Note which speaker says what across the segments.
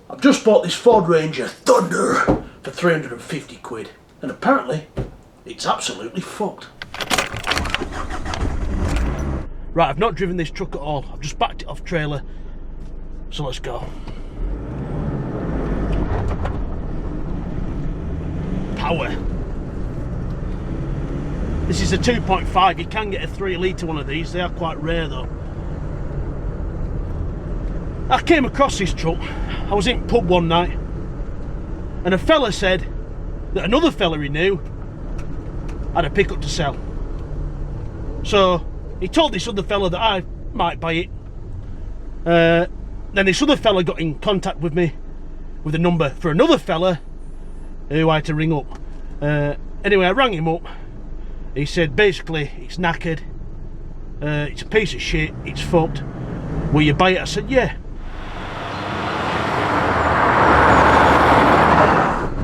Speaker 1: I've just bought this Ford Ranger Thunder for 350 quid, and apparently it's absolutely fucked. Right, I've not driven this truck at all. I've just backed it off trailer, so let's go. Power. This is a 2.5, you can get a 3 litre one of these, they are quite rare though. I came across this truck, I was in pub one night, and a fella said that another fella he knew had a pickup to sell. So he told this other fella that I might buy it. Then this other fella got in contact with me with a number for another fella who I had to ring up. Anyway, I rang him up. He said basically it's knackered, it's a piece of shit, it's fucked. Will you buy it? I said yeah.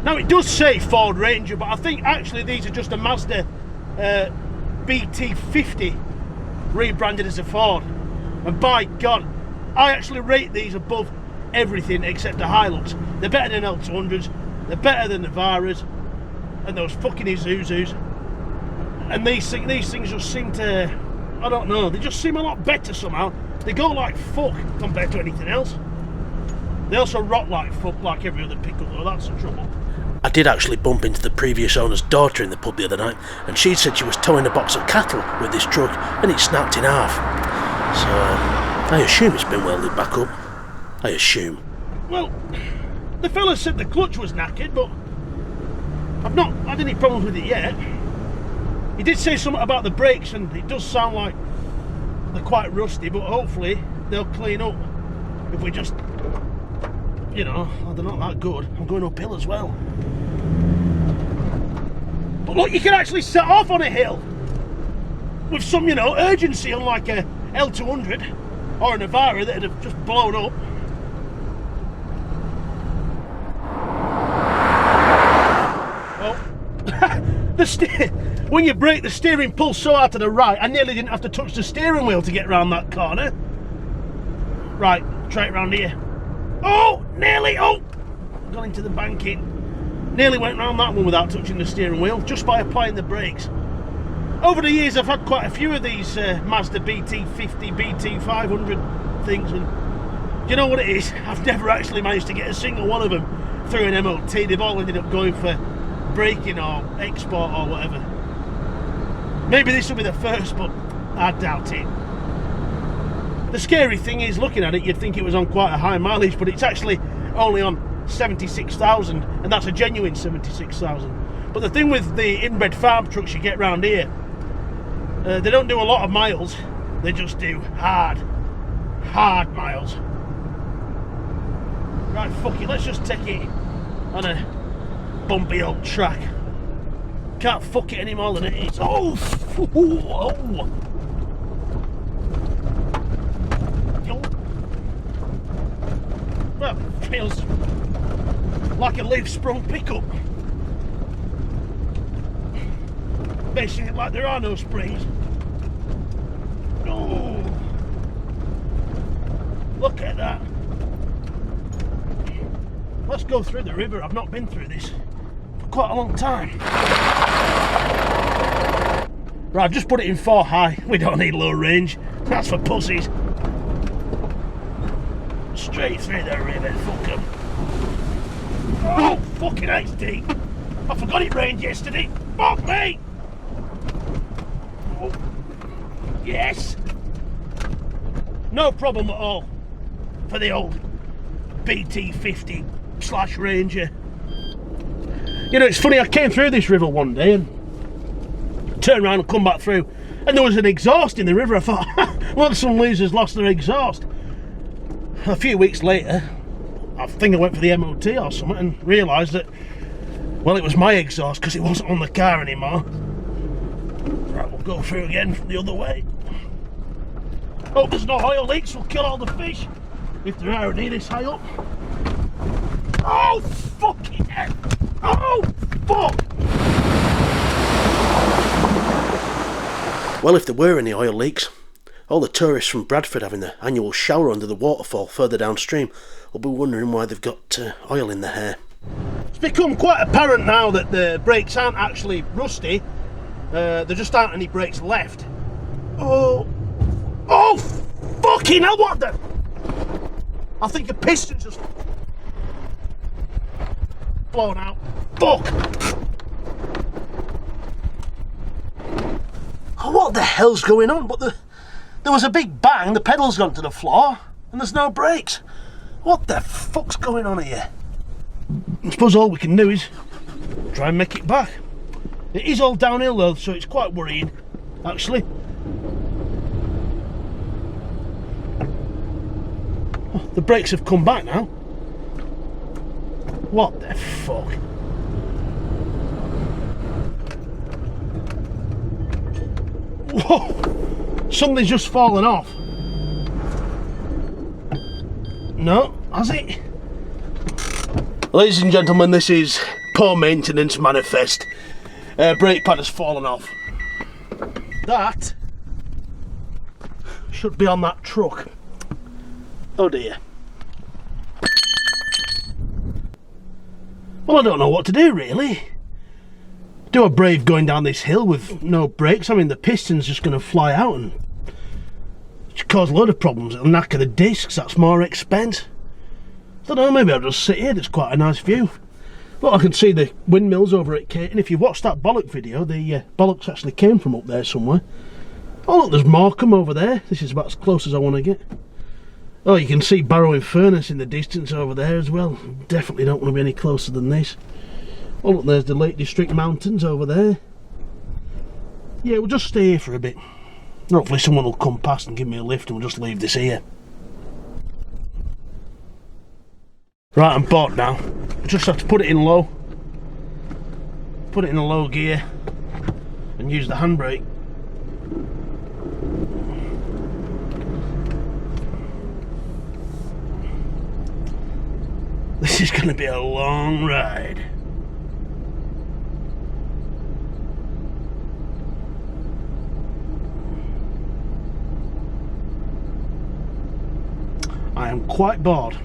Speaker 1: Now it does say Ford Ranger, but I think actually these are just a Mazda BT 50 rebranded as a Ford. And by God, I actually rate these above everything except the Hilux. They're better than L200s, they're better than the Navaras, and those fucking Isuzus. And these things just seem to, I don't know, they just seem a lot better somehow. They go like fuck compared to anything else. They also rock like fuck like every other pickup though, that's the trouble. I did actually bump into the previous owner's daughter in the pub the other night, and she said she was towing a box of cattle with this truck and it snapped in half. So I assume it's been welded back up. I assume. Well, the fella said the clutch was knackered, but I've not had any problems with it yet. He did say something about the brakes, and it does sound like they're quite rusty, but hopefully they'll clean up if we just, you know, they're not that good. I'm going uphill as well. But look, you can actually set off on a hill with some, you know, urgency, unlike a L200 or a Navara that would have just blown up. When you brake, the steering pulls so hard to the right, I nearly didn't have to touch the steering wheel to get around that corner. Right, try it round here. Oh, nearly, oh! Got into the banking. Nearly went round that one without touching the steering wheel, just by applying the brakes. Over the years, I've had quite a few of these Mazda BT 50, BT 500 things, and do you know what it is? I've never actually managed to get a single one of them through an MOT. They've all ended up going for braking or export or whatever. Maybe this will be the first, but I doubt it. The scary thing is, looking at it, you'd think it was on quite a high mileage, but it's actually only on 76,000, and that's a genuine 76,000. But the thing with the inbred farm trucks you get round here, they don't do a lot of miles, they just do hard miles. Right, fuck it, let's just take it on a bumpy old track. Can't fuck it any more than it is. Oh! Oh! Well, feels like a leaf-sprung pickup. Basically, like there are no springs. Oh! Look at that. Let's go through the river. I've not been through this for quite a long time. Right, I've just put it in 4 high. We don't need low range. That's for pussies. Straight through the river, fuck 'em. Oh, fucking ice deep. I forgot it rained yesterday. Fuck me! Oh, yes. No problem at all for the old BT 50 / Ranger. You know, it's funny, I came through this river one day and turned around and come back through, and there was an exhaust in the river. I thought, well, some losers lost their exhaust. A few weeks later, I think I went for the MOT or something and realised that, well, it was my exhaust because it wasn't on the car anymore. Right, we'll go through again from the other way. Oh, there's no oil leaks, we'll kill all the fish if there are any this high up. Oh, fucking hell! Oh, fuck! Well, if there were any oil leaks, all the tourists from Bradford having their annual shower under the waterfall further downstream will be wondering why they've got oil in the hair. It's become quite apparent now that the brakes aren't actually rusty. There just aren't any brakes left. Oh fucking hell, what the? I think a piston's just blown out. Fuck! Oh, what the hell's going on? But there was a big bang, the pedal's gone to the floor, and there's no brakes. What the fuck's going on here? I suppose all we can do is try and make it back. It is all downhill though, so it's quite worrying, actually. Oh, the brakes have come back now. What the fuck? Whoa! Something's just fallen off. No, has it? Ladies and gentlemen, this is poor maintenance manifest. Brake pad has fallen off. That should be on that truck. Oh dear. Well, I don't know what to do really. Do a brave going down this hill with no brakes? I mean, the piston's just going to fly out and cause a load of problems. It'll knacker the discs, that's more expense. I don't know, maybe I'll just sit here, it's quite a nice view. Look, I can see the windmills over at Caton. If you watched that bollock video, the bollocks actually came from up there somewhere. Oh look, there's Morecambe over there. This is about as close as I want to get. Oh, you can see Barrow-in-Furness in the distance over there as well. Definitely don't want to be any closer than this. Oh look, there's the Lake District Mountains over there. Yeah, we'll just stay here for a bit. Hopefully someone will come past and give me a lift and we'll just leave this here. Right, I'm bored now. I just have to put it in low. Put it in a low gear and use the handbrake. This is going to be a long ride. I am quite bored.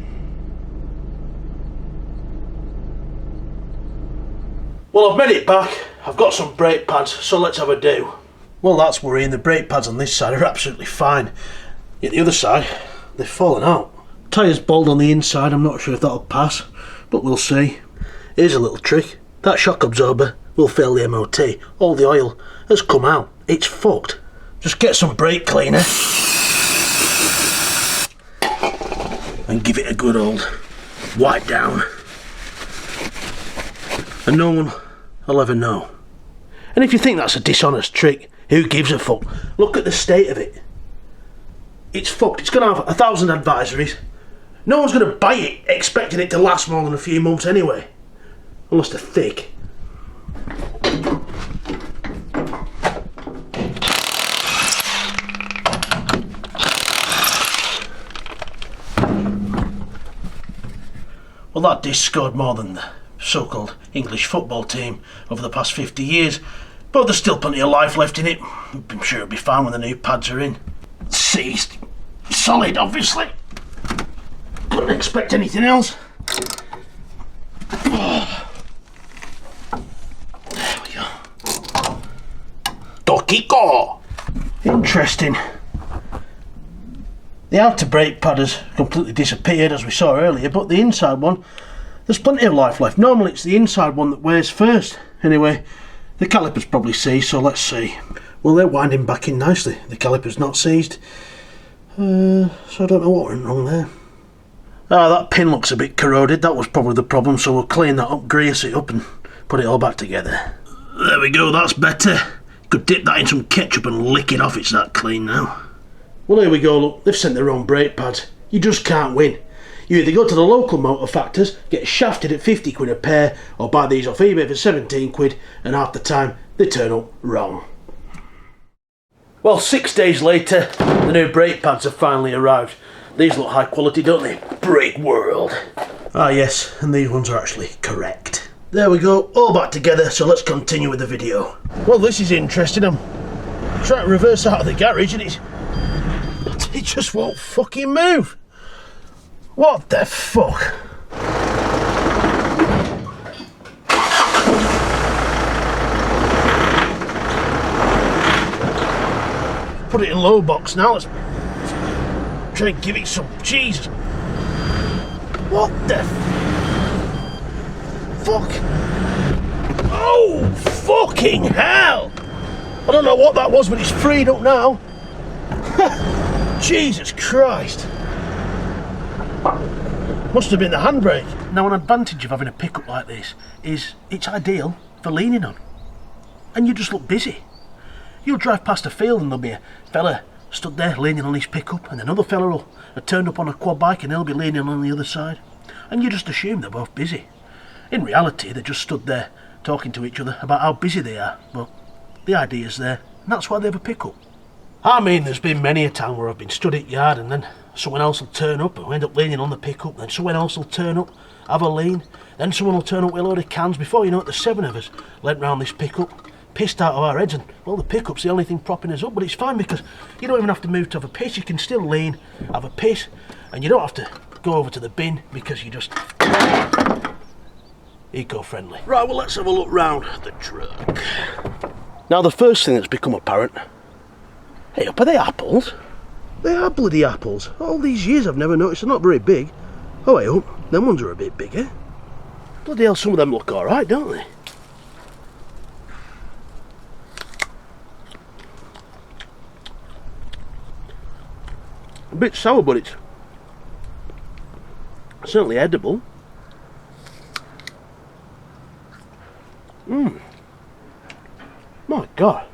Speaker 1: Well, I've made it back. I've got some brake pads, so let's have a do. Well, that's worrying. The brake pads on this side are absolutely fine. Yet the other side, they've fallen out. Tyre's bald on the inside. I'm not sure if that'll pass, but we'll see. Here's a little trick. That shock absorber will fail the MOT. All the oil has come out. It's fucked. Just get some brake cleaner and give it a good old wipe down. And no one will ever know. And if you think that's a dishonest trick, who gives a fuck? Look at the state of it. It's fucked. It's going to have 1,000 advisories. No one's going to buy it expecting it to last more than a few months anyway. Unless they're thick. Well, that disc scored more than the so-called English football team over the past 50 years, but there's still plenty of life left in it. I'm sure it'll be fine when the new pads are in. Seized. Solid, obviously. Couldn't expect anything else. Oh. There we go. Dokiko! Interesting. The outer brake pad has completely disappeared, as we saw earlier, but the inside one, there's plenty of life left. Normally it's the inside one that wears first. Anyway, the caliper's probably seized, so let's see. Well, they're winding back in nicely. The caliper's not seized. So I don't know what went wrong there. Ah, that pin looks a bit corroded. That was probably the problem, so we'll clean that up, grease it up and put it all back together. There we go, that's better. Could dip that in some ketchup and lick it off, it's that clean now. Well, here we go, look, they've sent their own brake pads. You just can't win. You either go to the local motor factors, get shafted at 50 quid a pair, or buy these off eBay for 17 quid, and half the time they turn up wrong. Well, 6 days later, the new brake pads have finally arrived. These look high quality, don't they? Brake world. Ah yes, and these ones are actually correct. There we go, all back together, so let's continue with the video. Well, this is interesting. I'm trying to reverse out of the garage and it just won't fucking move. What the fuck? Put it in low box now. Let's try and give it some. Jesus. What the fuck? Oh, fucking hell! I don't know what that was, but it's freed up now. Jesus Christ. Must have been the handbrake. Now, an advantage of having a pickup like this is it's ideal for leaning on. And you just look busy. You'll drive past a field and there'll be a fella stood there leaning on his pickup, and another fella will have turned up on a quad bike and he'll be leaning on the other side. And you just assume they're both busy. In reality, they just stood there talking to each other about how busy they are. But the idea's there, and that's why they have a pickup. I mean, there's been many a time where I've been stood at yard and then someone else will turn up and we end up leaning on the pickup, then someone else will turn up, have a lean, then someone will turn up with a load of cans. Before you know it, the 7 of us leant round this pickup, pissed out of our heads, and well, the pickup's the only thing propping us up, but it's fine because you don't even have to move to have a piss. You can still lean, have a piss, and you don't have to go over to the bin because you just eco-friendly. Right, well, let's have a look round the truck. Now, the first thing that's become apparent, hey up, are they apples? They are bloody apples. All these years I've never noticed they're not very big. Oh, hey up, them ones are a bit bigger. Bloody hell, some of them look alright, don't they? A bit sour, but it's certainly edible. My God.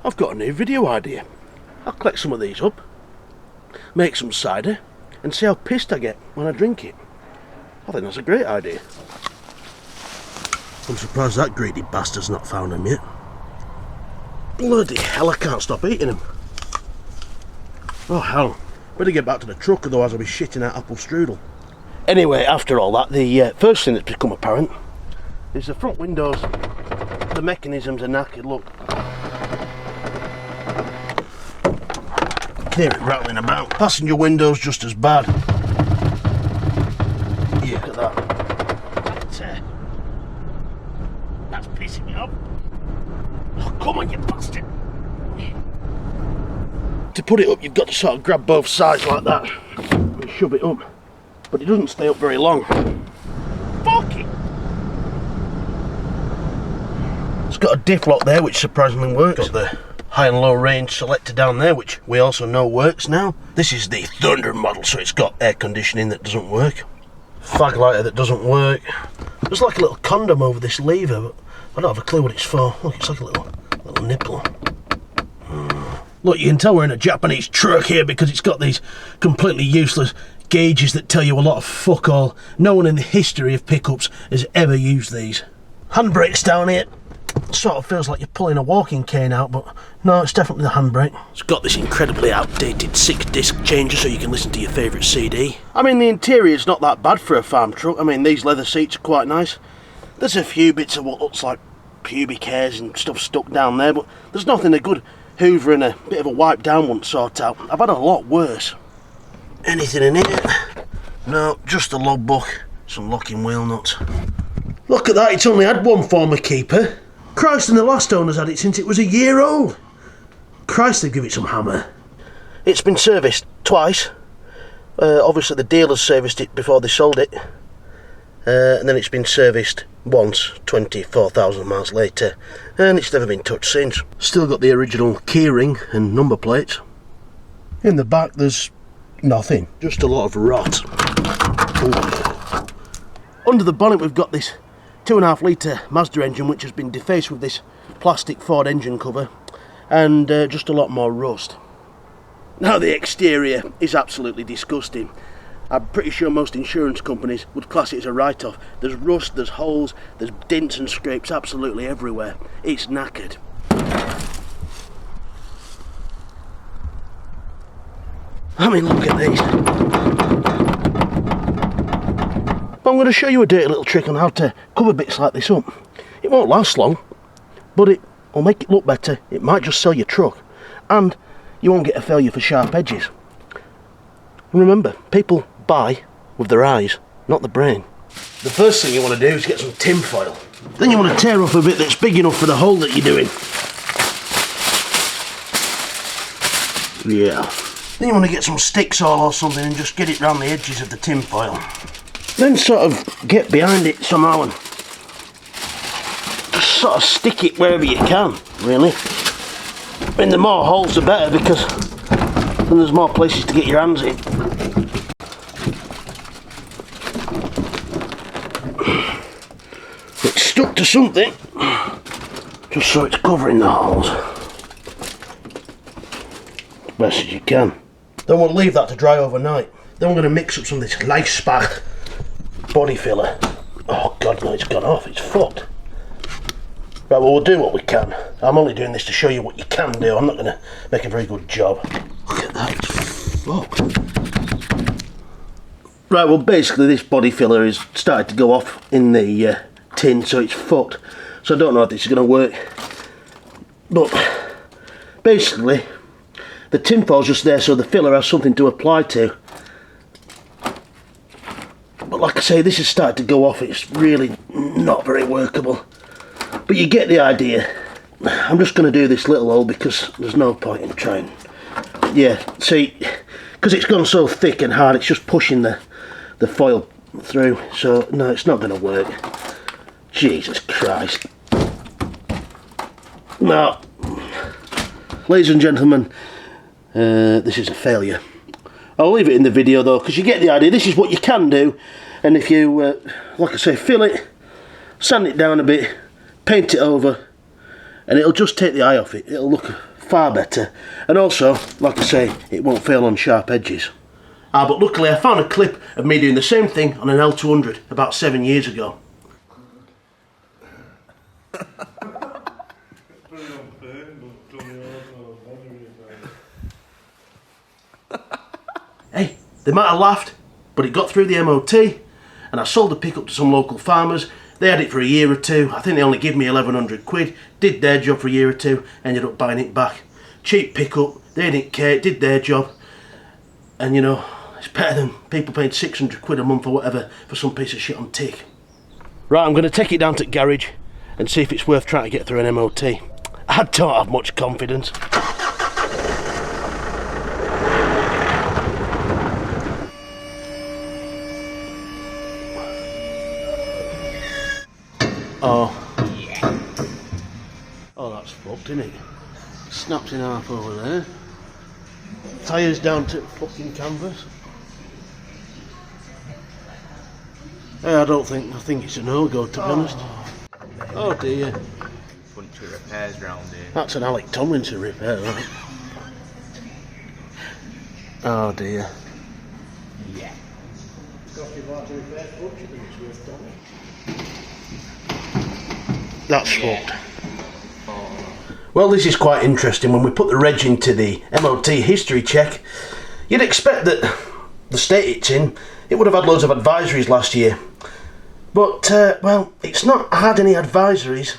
Speaker 1: I've got a new video idea. I'll collect some of these up, make some cider, and see how pissed I get when I drink it. I think that's a great idea. I'm surprised that greedy bastard's not found them yet. Bloody hell, I can't stop eating them. Oh hell, better get back to the truck, otherwise I'll be shitting out apple strudel. Anyway, after all that, the first thing that's become apparent is the front windows, the mechanisms are knackered. Look, hear it rattling about. Passenger windows just as bad. Yeah, look at that. That's pissing me off. Oh, come on, you bastard. To put it up, you've got to sort of grab both sides like that and shove it up, but it doesn't stay up very long. Fuck it! It's got a diff lock there which surprisingly works. Got the high and low range selector down there which we also know works now. This is the Thunder model, so it's got air conditioning that doesn't work, fag lighter that doesn't work. There's like a little condom over this lever, but I don't have a clue what it's for. Look, it's like a little nipple. Look, you can tell we're in a Japanese truck here because it's got these completely useless gauges that tell you a lot of fuck all. No one in the history of pickups has ever used these. Handbrake's down here. Sort of feels like you're pulling a walking cane out, but no, it's definitely the handbrake. It's got this incredibly outdated 6-disc changer so you can listen to your favourite CD. I mean, the interior's not that bad for a farm truck. I mean, these leather seats are quite nice. There's a few bits of what looks like pubic hairs and stuff stuck down there, but there's nothing a good Hoover and a bit of a wipe down won't sort out. I've had a lot worse. Anything in here? No, just a logbook, some locking wheel nuts. Look at that, it's only had one former keeper. Christ, and the last owner's had it since it was a year old. Christ, they give it some hammer. It's been serviced twice. Obviously the dealers serviced it before they sold it. And then it's been serviced once, 24,000 miles later, and it's never been touched since. Still got the original keyring and number plates. In the back there's nothing, just a lot of rot. Ooh. Under the bonnet we've got this 2.5 litre Mazda engine which has been defaced with this plastic Ford engine cover, and just a lot more rust. Now the exterior is absolutely disgusting. I'm pretty sure most insurance companies would class it as a write-off. There's rust, there's holes, there's dents and scrapes absolutely everywhere. It's knackered. I mean, look at these. But I'm going to show you a dirty little trick on how to cover bits like this up. It won't last long, but it will make it look better. It might just sell your truck, and you won't get a failure for sharp edges. And remember, people buy with their eyes, not the brain. The first thing you want to do is get some tin foil. Then you want to tear off a bit that's big enough for the hole that you're doing. Yeah. Then you want to get some stick saw or something and just get it round the edges of the tin foil. Then sort of get behind it somehow and just sort of stick it wherever you can, really. I mean, the more holes the better, because then there's more places to get your hands in. It's stuck to something, just so it's covering the holes as best as you can. Then we'll leave that to dry overnight. Then we're going to mix up some of this Leisspach body filler. Oh god, no, it's gone off, it's fucked. Right, well, we'll do what we can. I'm only doing this to show you what you can do. I'm not going to make a very good job. Look at that, it's fucked. Right, well, basically this body filler is started to go off in the tin, so it's fucked. So I don't know if this is going to work. But basically, the tin foil's just there so the filler has something to apply to. But like I say, this has started to go off. It's really not very workable. But you get the idea. I'm just going to do this little hole because there's no point in trying. Yeah, see, because it's gone so thick and hard, it's just pushing the foil through. So, no, it's not going to work. Jesus Christ. No. Ladies and gentlemen, this is a failure. I'll leave it in the video though, because you get the idea. This is what you can do. And if you, like I say, fill it, sand it down a bit, paint it over, and it'll just take the eye off it. It'll look far better. And also, like I say, it won't fail on sharp edges. But luckily I found a clip of me doing the same thing on an L200 about 7 years ago. Hey, they might have laughed, but it got through the MOT, and I sold the pickup to some local farmers. They had it for a year or two. I think they only gave me 1,100 quid, did their job for a year or two, ended up buying it back. Cheap pickup, they didn't care, it did their job. And you know, it's better than people paying 600 quid a month or whatever for some piece of shit on tick. Right, I'm going to take it down to the garage and see if it's worth trying to get through an MOT. I don't have much confidence. Oh. Oh, that's fucked, isn't it? Snaps in half over there. Tyres down to fucking canvas. I think it's a no-go, to be honest. Oh dear.
Speaker 2: Bunch of repairs round here.
Speaker 1: That's an Alec Tomlinson repair, right? Oh dear.
Speaker 2: Yeah.
Speaker 1: That's fucked. Well, this is quite interesting. When we put the reg into the MOT history check, you'd expect that the state it's in, it would have had loads of advisories last year. But, well, it's not had any advisories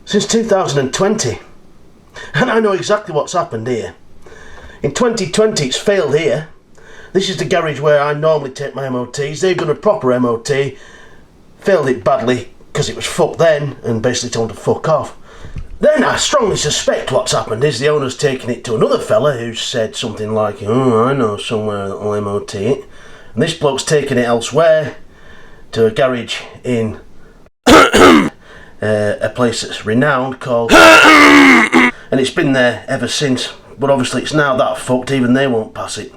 Speaker 1: since 2020. And I know exactly what's happened here. In 2020 it's failed here. This is the garage where I normally take my MOTs. They've done a proper MOT, failed it badly because it was fucked then, and basically told them to fuck off. Then I strongly suspect what's happened is the owner's taken it to another fella who's said something like, oh, I know somewhere that'll MOT it. And this bloke's taken it elsewhere, to a garage in a place that's renowned called... and it's been there ever since. But obviously it's now that fucked, even they won't pass it.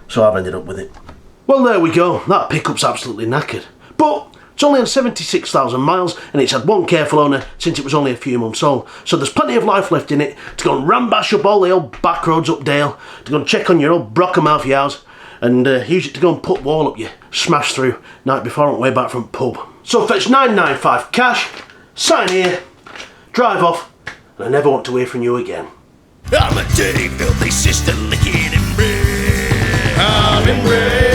Speaker 1: So I've ended up with it. Well, there we go. That pickup's absolutely knackered. But it's only on 76,000 miles, and it's had one careful owner since it was only a few months old. So there's plenty of life left in it to go and rambash up all the old back roads up Dale, to go and check on your old Brockermouth house, and use it to go and put wall up you smash through night before on the way back from pub. So fetch 995 cash, sign here, drive off, and I never want to hear from you again.
Speaker 3: I'm a dirty, filthy sister licking and bread. I'm in bread.